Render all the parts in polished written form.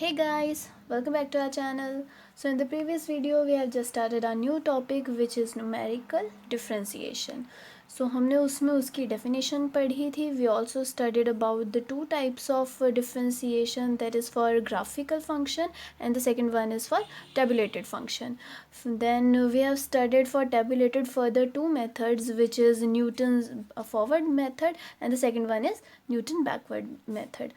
Hey guys, welcome back to our channel. So in the previous video we have just started our new topic which is numerical differentiation. So हमने उसमें उसकी definition पढ़ी थी. We also studied about the two types of differentiation, that is for graphical function and the second one is for tabulated function. Then we have studied for tabulated further two methods, which is Newton's forward method and the second one is Newton backward method.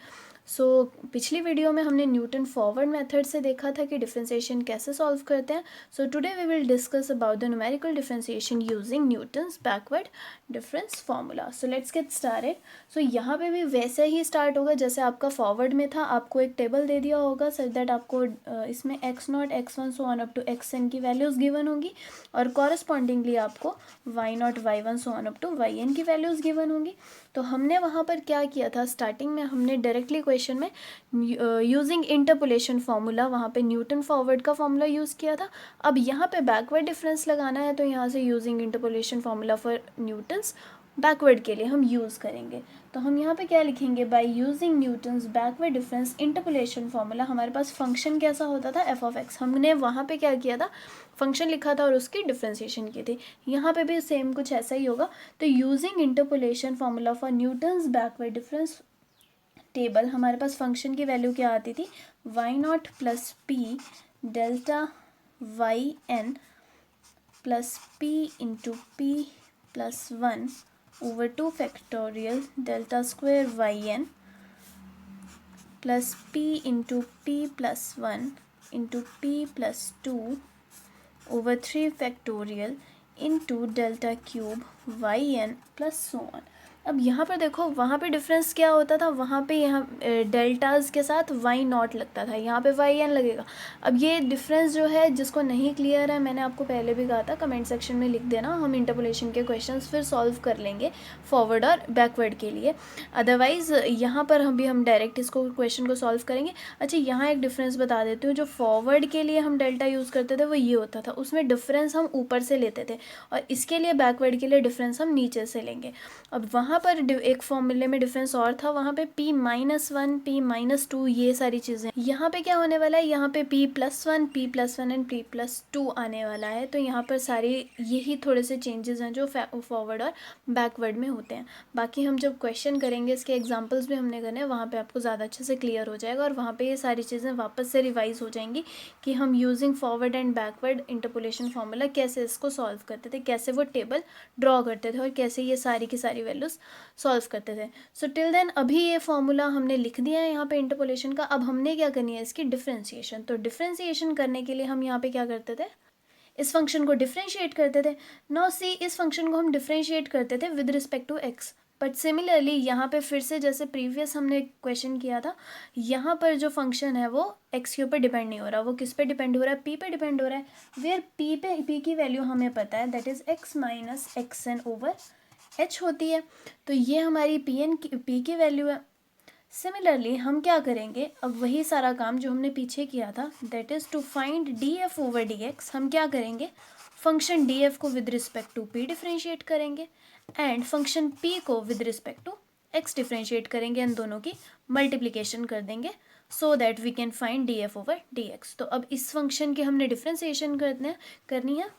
पिछली video में हमने Newton forward method से देखा था कि differentiation कैसे solve करते हैं. So today we will discuss about the numerical differentiation using Newton's backward difference formula. So let's get started. So यहाँ पे भी वैसे ही स्टार्ट होगा जैसे आपका फॉरवर्ड में था. आपको एक टेबल दे दिया होगा सच दैट आपको इसमें x0 x1 so on up to xn की वैल्यूज़ गिवन होंगी और कॉरस्पॉन्डिंगली आपको y0 y1 so on up to yn की वैल्यूज़ गिवन होंगी. तो हमने वहाँ पर क्या किया था, स्टार्टिंग में हमने डायरेक्टली क्वेश्चन में यूजिंग इंटरपोलेशन फार्मूला वहाँ पे न्यूटन फॉरवर्ड का फार्मूला यूज़ किया था. अब यहाँ पे बैकवर्ड डिफरेंस लगाना है तो यहाँ से using interpolation formula for Newton's backward के लिए हम यूज़ करेंगे. तो हम यहाँ पे क्या लिखेंगे, by using Newton's backward difference interpolation formula. हमारे पास फंक्शन कैसा होता था, एफ ऑफ एक्स. हमने वहाँ पे क्या किया था, फंक्शन लिखा था और उसकी डिफरेंशिएशन की थी. यहाँ पे भी सेम कुछ ऐसा ही होगा. तो using interpolation formula for Newton's backward difference table हमारे पास फंक्शन की वैल्यू क्या आती थी, y0 plus P delta Y N plus P into P plus 1 over 2 factorial delta square yn plus p into p plus 1 into p plus 2 over 3 factorial into delta cube yn plus so on. अब यहाँ पर देखो, वहाँ पे difference क्या होता था, वहाँ पे यहाँ डेल्टाज के साथ y0 लगता था, यहाँ पे yn लगेगा. अब ये डिफरेंस जो है, जिसको नहीं क्लियर है, मैंने आपको पहले भी कहा था कमेंट सेक्शन में लिख देना, हम इंटरपोलेशन के क्वेश्चंस फिर सॉल्व कर लेंगे फॉरवर्ड और बैकवर्ड के लिए. अदरवाइज़ यहाँ पर हम डायरेक्ट इसको क्वेश्चन को सॉल्व करेंगे. अच्छा, यहाँ एक डिफरेंस बता देती हूँ. जो फॉरवर्ड के लिए हम डेल्टा यूज़ करते थे वो ये होता था, उसमें डिफरेंस हम ऊपर से लेते थे और इसके लिए बैकवर्ड के लिए डिफरेंस हम नीचे से लेंगे. अब वहाँ पर एक फॉर्मूले में डिफरेंस और था, वहाँ पे p-1 p-2 ये सारी चीज़ें. यहाँ पे क्या होने वाला है, यहाँ पे p+1 p+1 एंड p+2 आने वाला है. तो यहाँ पर सारी यही थोड़े से चेंजेस हैं जो फॉरवर्ड और बैकवर्ड में होते हैं. बाकी हम जब क्वेश्चन करेंगे, इसके एग्जांपल्स भी हमने करने हैं, वहाँ पे आपको ज़्यादा अच्छे से क्लियर हो जाएगा और वहाँ पे ये सारी चीज़ें वापस से रिवाइज हो जाएंगी कि हम using forward and backward interpolation formula कैसे इसको सॉल्व करते थे, कैसे वो टेबल ड्रॉ करते थे और कैसे ये सारी की सारी वैल्यूज़ सॉल्व करते थे. सो टिल देन अभी ये फॉर्मूला हमने लिख दिया है यहाँ पे इंटरपोलेशन का. अब हमने क्या करनी है, इसकी डिफरेंशिएशन. तो डिफरेंशिएशन करने के लिए हम यहाँ पे क्या करते थे, इस फंक्शन को डिफरेंशिएट करते थे. नाउ सी, इस फंक्शन को हम डिफरेंशिएट करते थे with respect to X. But similarly यहाँ पे फिर से जैसे प्रीवियस हमने क्वेश्चन किया था, यहाँ पर जो फंक्शन है वो एक्स के ऊपर डिपेंड नहीं हो रहा. वो किस पे डिपेंड हो रहा है, पी पे डिपेंड हो रहा है. वेयर पी की वैल्यू हमें पता है, that is X minus X N over H होती है. तो ये हमारी पी की वैल्यू है. सिमिलरली हम क्या करेंगे, अब वही सारा काम जो हमने पीछे किया था, that is to find D F over D X. हम क्या करेंगे, फंक्शन डी एफ को with respect to P differentiate करेंगे एंड फंक्शन पी को with respect to X differentiate करेंगे. इन दोनों की मल्टीप्लिकेशन कर देंगे so that we can find D F over D X. तो अब इस फंक्शन की हमने डिफ्रेंशिएशन करनी है.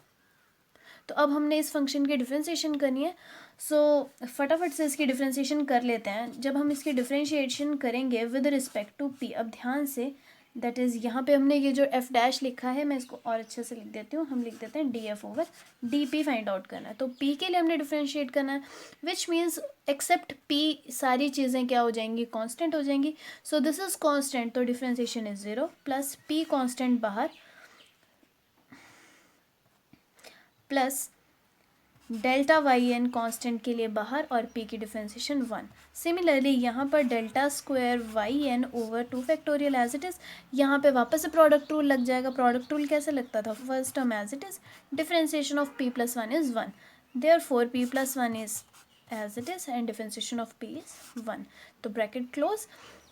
तो अब हमने इस फंक्शन की डिफ्रेंशिएशन करनी है. सो फटाफट से इसकी डिफ्रेंशिएशन कर लेते हैं. जब हम इसकी डिफ्रेंशिएशन करेंगे विद रिस्पेक्ट टू पी, अब ध्यान से, दैट इज़ यहाँ पे हमने ये जो एफ डैश लिखा है, मैं इसको और अच्छे से लिख देती हूँ. हम लिख देते हैं D F over D P find out करना है. तो पी के लिए हमने डिफ्रेंशिएट करना है, विच मीन्स एक्सेप्ट पी सारी चीज़ें क्या हो जाएंगी, कॉन्स्टेंट हो जाएंगी. सो दिस इज़ कॉन्स्टेंट, तो differentiation is 0 plus P constant बाहर plus delta Y N constant के लिए बाहर और पी की डिफ्रेंशिएशन 1. सिमिलरली यहाँ पर delta square Y N over 2 factorial as it is. यहाँ पे वापस से प्रोडक्ट रूल लग जाएगा. प्रोडक्ट रूल कैसे लगता था, first term as it is, differentiation of p plus 1 is 1, therefore p plus 1 is as it is and differentiation of p is 1. तो ब्रैकेट क्लोज.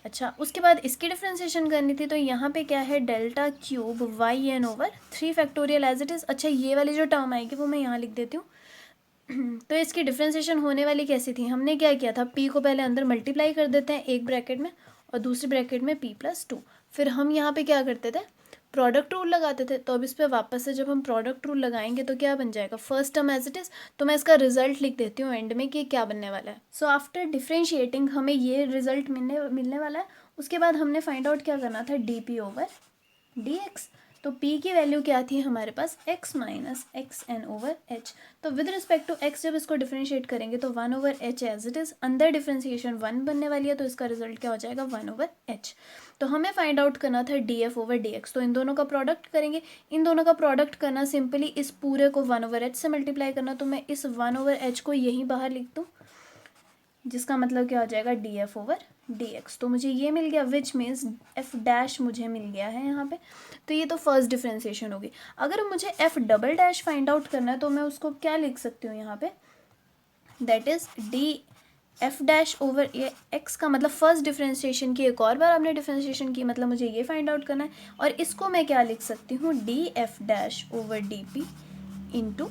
अच्छा, उसके बाद इसकी डिफ्रेंशिएशन करनी थी. तो यहाँ पे क्या है, delta cube Y N over 3 factorial as it is. अच्छा, ये वाली जो टर्म आएगी वो मैं यहाँ लिख देती हूँ. तो इसकी डिफ्रेंशिएशन होने वाली कैसी थी, हमने क्या किया था, p को पहले अंदर मल्टीप्लाई कर देते हैं एक ब्रैकेट में और दूसरी ब्रैकेट में p प्लस 2. फिर हम यहाँ पे क्या करते थे, प्रोडक्ट रूल लगाते थे। तो अब इस पर वापस से जब हम प्रोडक्ट रूल लगाएंगे तो क्या बन जाएगा, first term as it is. तो मैं इसका रिजल्ट लिख देती हूँ एंड में कि क्या बनने वाला है। सो आफ्टर डिफ्रेंशिएटिंग हमें ये रिजल्ट मिलने वाला है। उसके बाद हमने फाइंड आउट क्या करना था, D P over D X. तो p की वैल्यू क्या थी हमारे पास, x minus X N over H. तो विद रिस्पेक्ट टू x जब इसको डिफ्रेंशिएट करेंगे तो 1 over H as it is, अंदर डिफ्रेंशिएशन 1 बनने वाली है तो इसका रिजल्ट क्या हो जाएगा, 1 ओवर एच। तो हमें फाइंड आउट करना था D F over D X. तो इन दोनों का प्रोडक्ट करेंगे। इन दोनों का प्रोडक्ट करना सिंपली इस पूरे को 1 ओवर एच से मल्टीप्लाई करना। तो मैं इस 1 ओवर एच को यहीं बाहर लिख दूँ, जिसका मतलब क्या हो जाएगा, D F over D X. तो मुझे ये मिल गया, विच मीन्स एफ डैश मुझे मिल गया है यहाँ पे। तो ये तो फर्स्ट डिफ्रेंसिएशन होगी। अगर मुझे F double dash find out करना है तो मैं उसको क्या लिख सकती हूँ यहाँ पे, that is D F dash over ये एक्स का मतलब फर्स्ट डिफ्रेंसिएशन की एक और बार आपने डिफ्रेंसिएशन की, मतलब मुझे ये फाइंड आउट करना है। और इसको मैं क्या लिख सकती हूँ, D F dash over D P into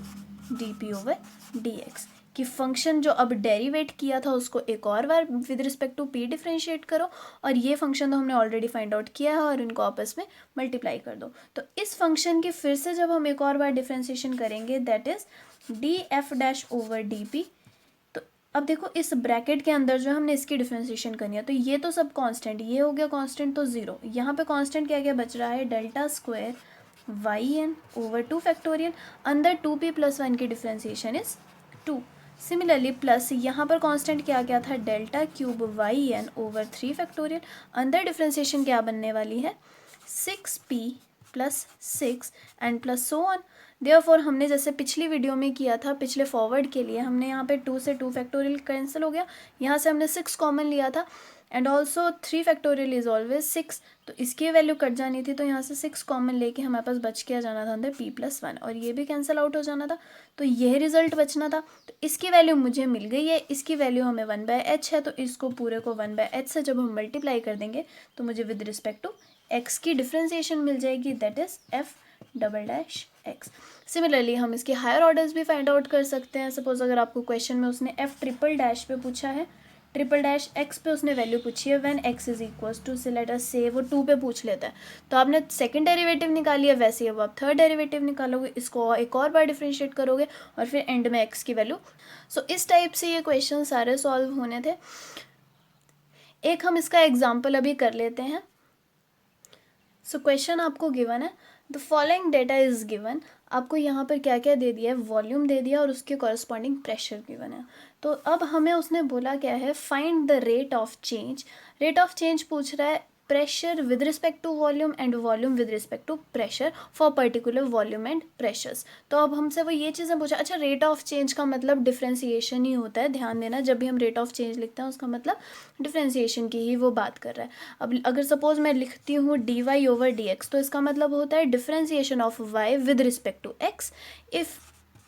D P over D X. कि फंक्शन जो अब डेरिवेट किया था उसको एक और बार with respect to P differentiate करो, और ये फंक्शन तो हमने ऑलरेडी फाइंड आउट किया है, और इनको आपस में मल्टीप्लाई कर दो। तो इस फंक्शन की फिर से जब हम एक और बार डिफ्रेंशिएशन करेंगे, that is D F dash over D P. तो अब देखो इस ब्रैकेट के अंदर जो हमने इसकी डिफ्रेंशिएशन करनी है, तो ये तो सब कांस्टेंट, ये हो गया कांस्टेंट तो ज़ीरो। यहाँ पे कांस्टेंट क्या क्या बच रहा है, delta square Y N over 2 factorial, अंदर 2p प्लस 1 की डिफ्रेंशिएशन इज 2। सिमिलरली प्लस यहाँ पर कांस्टेंट क्या क्या था, delta cube Y N over 3 factorial, अंदर डिफ्रेंशिएशन क्या बनने वाली है, 6p plus 6 and plus so on. Therefore हमने जैसे पिछली वीडियो में किया था, पिछले फॉरवर्ड के लिए हमने यहाँ पे 2 से 2 फैक्टोरियल कैंसिल हो गया, यहाँ से हमने 6 कॉमन लिया था, and also 3 factorial is always 6। तो इसकी वैल्यू कट जानी थी, तो यहाँ से 6 कॉमन लेके हमारे पास बच के आ जाना था अंदर p प्लस 1, और ये भी कैंसिल आउट हो जाना था। तो यह रिजल्ट बचना था। तो इसकी वैल्यू मुझे मिल गई है, इसकी वैल्यू हमें 1/h है। तो इसको पूरे को 1/h से जब हम मल्टीप्लाई कर देंगे तो मुझे विद रिस्पेक्ट टू x की डिफ्रेंसिएशन मिल जाएगी, that is f double dash x। Similarly हम इसके हायर ऑर्डर्स भी फाइंड आउट कर सकते हैं। सपोज अगर आपको क्वेश्चन में उसने f ट्रिपल डैश पे पूछा है, ट्रिपल डैश एक्स पे उसने वैल्यू पूछी है, when X is equals to, say let us say वो 2 पे पूछ लेता है, तो आपने सेकंड डेरिवेटिव निकाली है, वैसे ही अब आप थर्ड डेरिवेटिव निकालोगे, इसको एक और बार डिफरेंशिएट करोगे, और फिर एंड में एक्स की वैल्यू। सो इस टाइप से ये क्वेश्चन सारे सॉल्व होने थे। एक हम इसका एग्जाम्पल अभी कर लेते हैं। सो क्वेश्चन आपको गिवन है, the following data is given. आपको यहाँ पर क्या क्या दे दिया है, वॉल्यूम दे दिया और उसके कॉरस्पॉन्डिंग प्रेशर गिवन है। तो अब हमें उसने बोला क्या है, find the rate of change. Rate of change पूछ रहा है pressure with respect to volume and volume with respect to pressure for particular volume and pressures. तो अब हमसे वो ये चीज़ें पूछा। अच्छा, रेट ऑफ चेंज का मतलब डिफ्रेंसिएशन ही होता है, ध्यान देना, जब भी हम रेट ऑफ चेंज लिखते हैं उसका मतलब डिफ्रेंसिएशन की ही वो बात कर रहा है। अब अगर सपोज मैं लिखती हूँ D Y over D X, तो इसका मतलब होता है differentiation of Y with respect to X. If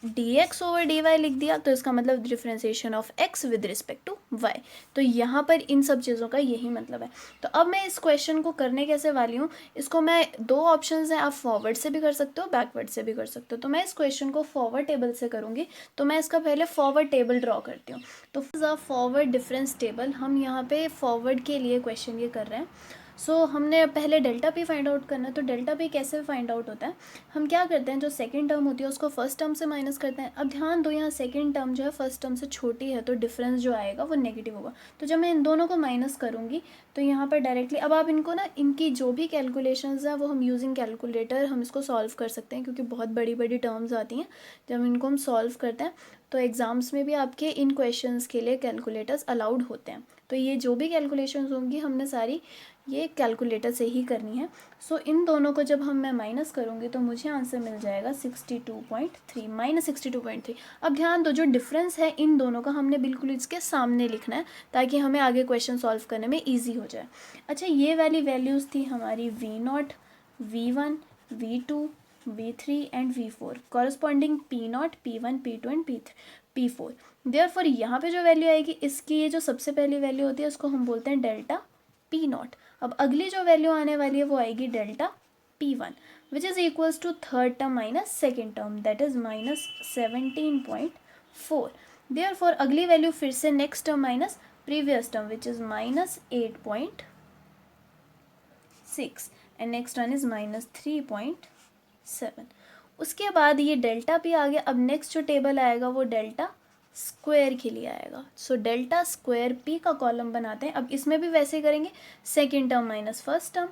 D X over D Y लिख दिया तो इसका मतलब differentiation of X with respect to Y. तो यहाँ पर इन सब चीज़ों का यही मतलब है। तो अब मैं इस क्वेश्चन को करने कैसे वाली हूँ, इसको मैं दो ऑप्शंस हैं, आप फॉरवर्ड से भी कर सकते हो, बैकवर्ड से भी कर सकते हो। तो मैं इस क्वेश्चन को फॉरवर्ड टेबल से करूँगी। तो मैं इसका पहले फॉरवर्ड टेबल ड्रॉ करती हूँ। तो फॉरवर्ड डिफरेंस टेबल, हम यहाँ पे फॉरवर्ड के लिए क्वेश्चन ये कर रहे हैं। सो हमने पहले डेल्टा पी फाइंड आउट करना है। तो डेल्टा पी कैसे फाइंड आउट होता है, हम क्या करते हैं, जो सेकंड टर्म होती है उसको फर्स्ट टर्म से माइनस करते हैं। अब ध्यान दो, यहाँ सेकंड टर्म जो है फर्स्ट टर्म से छोटी है, तो डिफरेंस जो आएगा वो नेगेटिव होगा। तो जब मैं इन दोनों को माइनस करूँगी तो यहाँ पर डायरेक्टली, अब आप इनको ना, इनकी जो भी कैलकुलेशंस है वो हम यूजिंग कैलकुलेटर हम इसको सॉल्व कर सकते हैं, क्योंकि बहुत बड़ी बड़ी टर्म्स आती हैं। जब इनको हम सॉल्व करते हैं तो एग्ज़ाम्स में भी आपके इन क्वेश्चंस के लिए कैलकुलेटर्स अलाउड होते हैं। तो ये जो भी कैलकुलेशंस होंगी हमने सारी ये कैलकुलेटर से ही करनी है। सो इन दोनों को जब मैं माइनस करूँगी तो मुझे आंसर मिल जाएगा 62.3 माइनस 62.3। अब ध्यान दो, जो डिफरेंस है इन दोनों का हमने बिल्कुल इसके सामने लिखना है, ताकि हमें आगे क्वेश्चन सॉल्व करने में ईजी हो जाए। अच्छा, ये वाली वैल्यूज़ थी हमारी V0, V1, V2, V3 and V4, corresponding P0, P1, P2 and P4। Therefore यहाँ पे जो वैल्यू आएगी, इसकी ये जो सबसे पहली वैल्यू होती है उसको हम बोलते हैं डेल्टा P0। अब अगली जो वैल्यू आने वाली है वो आएगी delta P1, which is equals to third term minus second term, that is minus 17.4। Therefore अगली वैल्यू फिर से next term minus previous term, which is minus 8.6। 6 and next one is -3.7। उसके बाद ये डेल्टा पी आ गया। अब नेक्स्ट जो table आएगा वो डेल्टा स्क्वायर के लिए आएगा। सो डेल्टा स्क्वायर पी का कॉलम बनाते हैं। अब इसमें भी वैसे ही करेंगे, second term minus first term.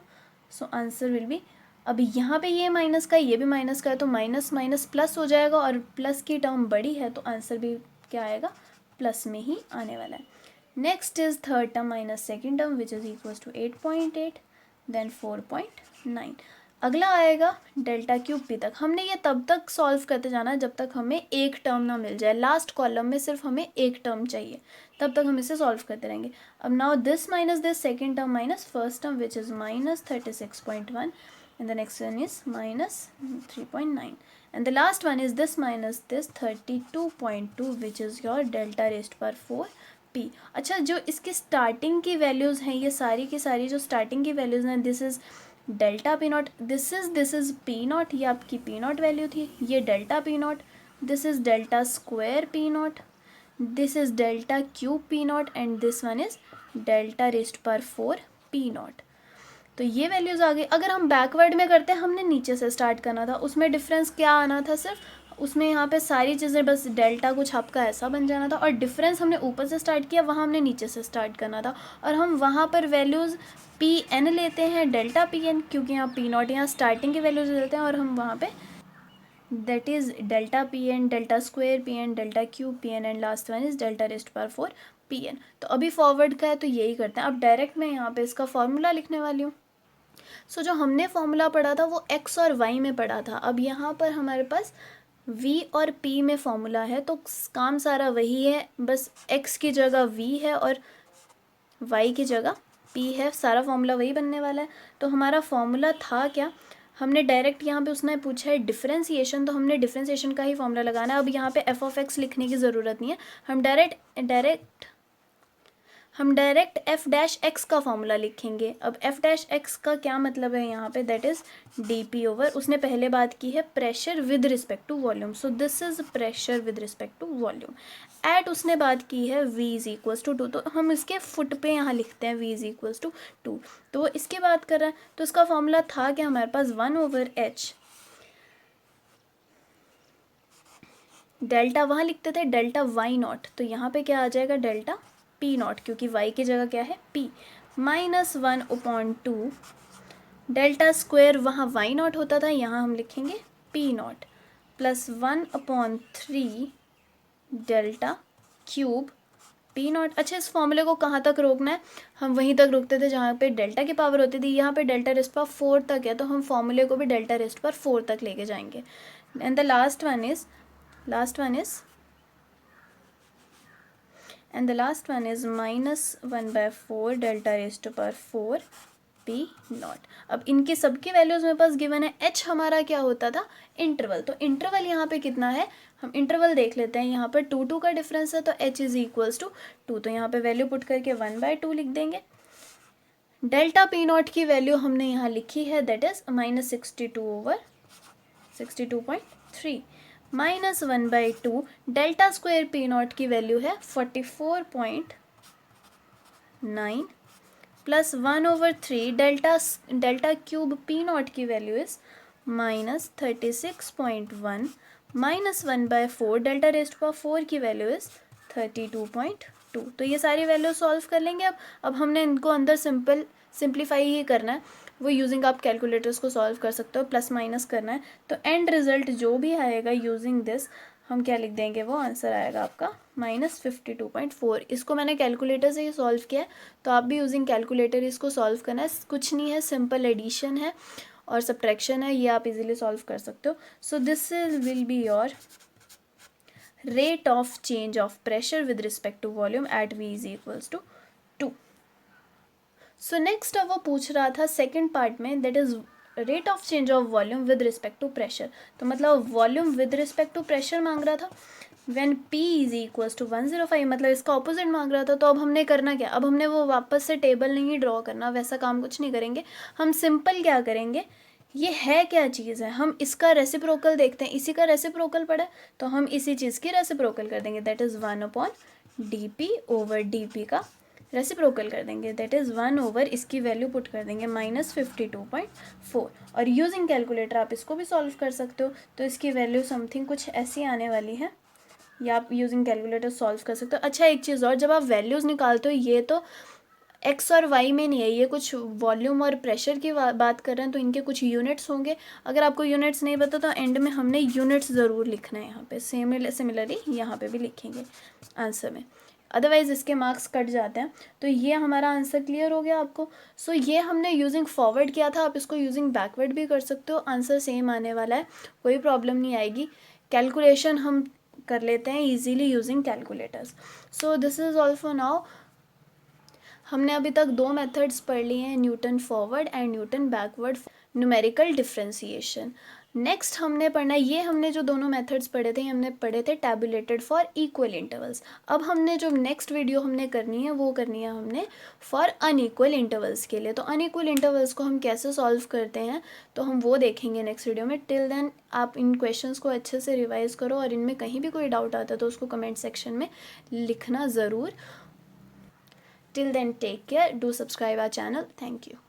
So answer will be, अब यहाँ पे ये माइनस का ये भी माइनस का है तो माइनस माइनस प्लस हो जाएगा, और प्लस की टर्म बड़ी है तो आंसर भी क्या आएगा, प्लस में ही आने वाला है। Next is third term minus second term which is equal to 8.8 then 4.9। अगला आएगा डेल्टा क्यूब पी तक। हमने ये तब तक सॉल्व करते जाना जब तक हमें एक टर्म ना मिल जाए। लास्ट कॉलम में सिर्फ हमें एक टर्म चाहिए, तब तक हम इसे सॉल्व करते रहेंगे। अब now this minus this second term minus first term which is -36.1 and the next one is -3.9 and the last one is this minus this 32.2 which is your delta raised per 4 p। अच्छा, जो इसकी starting की values हैं, ये सारी की सारी जो स्टार्टिंग की वैल्यूज़ हैं, this is delta P not, this is P not, ये आपकी पी नॉट वैल्यू थी, ये delta P not, this is delta square P not, this is delta cube P not and this one is delta raised पर 4 P not. तो ये values आ गई। अगर हम बैकवर्ड में करते हैं, हमने नीचे से स्टार्ट करना था, उसमें डिफरेंस क्या आना था, सिर्फ उसमें यहाँ पे सारी चीज़ें बस डेल्टा कुछ आपका ऐसा बन जाना था, और डिफरेंस हमने ऊपर से स्टार्ट किया, वहाँ हमने नीचे से स्टार्ट करना था, और हम वहाँ पर वैल्यूज़ पी एन लेते हैं, डेल्टा पी एन, क्योंकि यहाँ पी नॉट यहाँ स्टार्टिंग की वैल्यूज़ लेते हैं, और हम वहाँ पे that is delta P N, delta square P N, delta cube P N and last one is delta raised पर 4 पी एन। तो अभी फॉरवर्ड का है तो यही करते हैं। अब डायरेक्ट मैं यहाँ पे इसका फॉर्मूला लिखने वाली हूँ। सो जो हमने फॉर्मूला पढ़ा था वो x और y में पढ़ा था। अब यहाँ पर हमारे पास v और p में फॉर्मूला है, तो काम सारा वही है, बस x की जगह v है और y की जगह p है, सारा फॉर्मूला वही बनने वाला है। तो हमारा फॉर्मूला था क्या, हमने डायरेक्ट यहाँ पे उसने पूछा है डिफरेंशिएशन, तो हमने डिफरेंशिएशन का ही फॉर्मूला लगाना है। अब यहाँ पे f ऑफ x लिखने की ज़रूरत नहीं है, हम डायरेक्ट f डैश x का फॉर्मूला लिखेंगे। अब f डैश x का क्या मतलब है यहाँ पे, दैट इज़ dp ओवर, उसने पहले बात की है pressure with respect to volume, so this is pressure with respect to volume. At उसने बात की है v इज इक्वल्स टू 2, तो हम इसके फुट पे यहाँ लिखते हैं v इज इक्वल्स टू 2, तो वो इसकी बात कर रहा है। तो इसका फॉर्मूला था कि हमारे पास 1/h, डेल्टा वहाँ लिखते थे डेल्टा y नॉट, तो यहाँ पे क्या आ जाएगा डेल्टा पी नॉट, क्योंकि y की जगह क्या है p, -1/2 डेल्टा स्क्वायर, वहाँ y नॉट होता था, यहाँ हम लिखेंगे p not, plus 1/3 delta cube P not. अच्छा, इस फॉर्मूले को कहाँ तक रोकना है, हम वहीं तक रोकते थे जहाँ पे डेल्टा की पावर होती थी। यहाँ पे डेल्टा रेस्ट पर 4 तक है, तो हम फॉर्मूले को भी डेल्टा रेस्ट पर 4 तक लेके जाएंगे। And the last one is -1/4 delta raised पर 4 पी नॉट। अब इनकी सबकी वैल्यूज़ मेरे पास गिवन है। एच हमारा क्या होता था, इंटरवल, तो इंटरवल यहाँ पे कितना है, हम इंटरवल देख लेते हैं। यहाँ पर 2 का डिफरेंस है, तो एच इज़ इक्वल्स टू 2, तो यहाँ पे वैल्यू पुट करके 1/2 लिख देंगे। डेल्टा पी नॉट की वैल्यू हमने यहाँ लिखी है, that is -62/62.3, -1/2 delta square P not की वैल्यू है 44.9, plus 1/3 delta cube P not की वैल्यू इज -36.1, -1/4 डेल्टा रेस्ट पर 4 की वैल्यू इज 32.2। तो ये सारी वैल्यू सॉल्व कर लेंगे। अब हमने इनको अंदर सिंप्लीफाई ही करना है, वो यूजिंग आप कैलकुलेटर्स को सॉल्व कर सकते हो, प्लस माइनस करना है। तो एंड रिजल्ट जो भी आएगा यूजिंग दिस, हम क्या लिख देंगे, वो आंसर आएगा आपका -52.4। इसको मैंने कैलकुलेटर से ही सॉल्व किया है, तो आप भी यूजिंग कैलकुलेटर इसको सॉल्व करना है। कुछ नहीं है, सिंपल एडिशन है और सब्ट्रैक्शन है, ये आप इजीली सॉल्व कर सकते हो। So this will be your rate of change of pressure with respect to volume at v is equals to 2। So next अब वो पूछ रहा था सेकेंड पार्ट में, that is rate of change of volume with respect to pressure. तो मतलब volume with respect to pressure मांग रहा था, when P is equals to 105, मतलब इसका ऑपोजिट मांग रहा था। तो अब हमने करना क्या, अब हमने वो वापस से टेबल नहीं ड्रॉ करना, वैसा काम कुछ नहीं करेंगे। हम सिंपल क्या करेंगे, ये है क्या चीज़ है, हम इसका रेसिप्रोकल देखते हैं, इसी का रेसिप्रोकल पड़ा है तो हम इसी चीज़ की रेसिप्रोकल कर देंगे, दैट इज़ 1/dp/dp का रेसिप्रोकल कर देंगे, दैट इज़ 1/, इसकी वैल्यू पुट कर देंगे -52.4, और यूजिंग कैलकुलेटर आप इसको भी सॉल्व कर सकते हो। तो इसकी वैल्यू समथिंग कुछ ऐसी आने वाली है, या आप यूजिंग कैलकुलेटर सॉल्व कर सकते हो। अच्छा, एक चीज़ और, जब आप वैल्यूज़ निकालते हो ये तो एक्स और वाई में नहीं है, ये कुछ वॉल्यूम और प्रेशर की बात कर रहे हैं, तो इनके कुछ यूनिट्स होंगे। अगर आपको यूनिट्स नहीं पता तो एंड में हमने यूनिट्स ज़रूर लिखना है यहाँ पे, सिमिलरली यहाँ पे भी लिखेंगे आंसर में, अदरवाइज़ इसके मार्क्स कट जाते हैं। तो ये हमारा आंसर क्लियर हो गया आपको। सो ये हमने यूजिंग फॉरवर्ड किया था, आप इसको यूजिंग बैकवर्ड भी कर सकते हो, आंसर सेम आने वाला है, कोई प्रॉब्लम नहीं आएगी। कैलकुलेशन हम कर लेते हैं easily using calculators. So this is all for now. हमने अभी तक 2 मेथड्स पढ़ लिए हैं, Newton forward and Newton backward numerical differentiation. Next हमने पढ़ना, ये हमने जो दोनों मेथड्स पढ़े थे, हमने पढ़े थे टैबुलेटेड फॉर इक्वल इंटरवल्स। अब हमने जो नेक्स्ट वीडियो हमने करनी है वो करनी है हमने फॉर अनइक्वल इंटरवल्स के लिए। तो अनइक्वल इंटरवल्स को हम कैसे सॉल्व करते हैं तो हम वो देखेंगे नेक्स्ट वीडियो में। टिल देन आप इन क्वेश्चंस को अच्छे से रिवाइज करो, और इनमें कहीं भी कोई डाउट आता है तो उसको कमेंट सेक्शन में लिखना ज़रूर। Till then, take care. Do subscribe our channel. Thank you.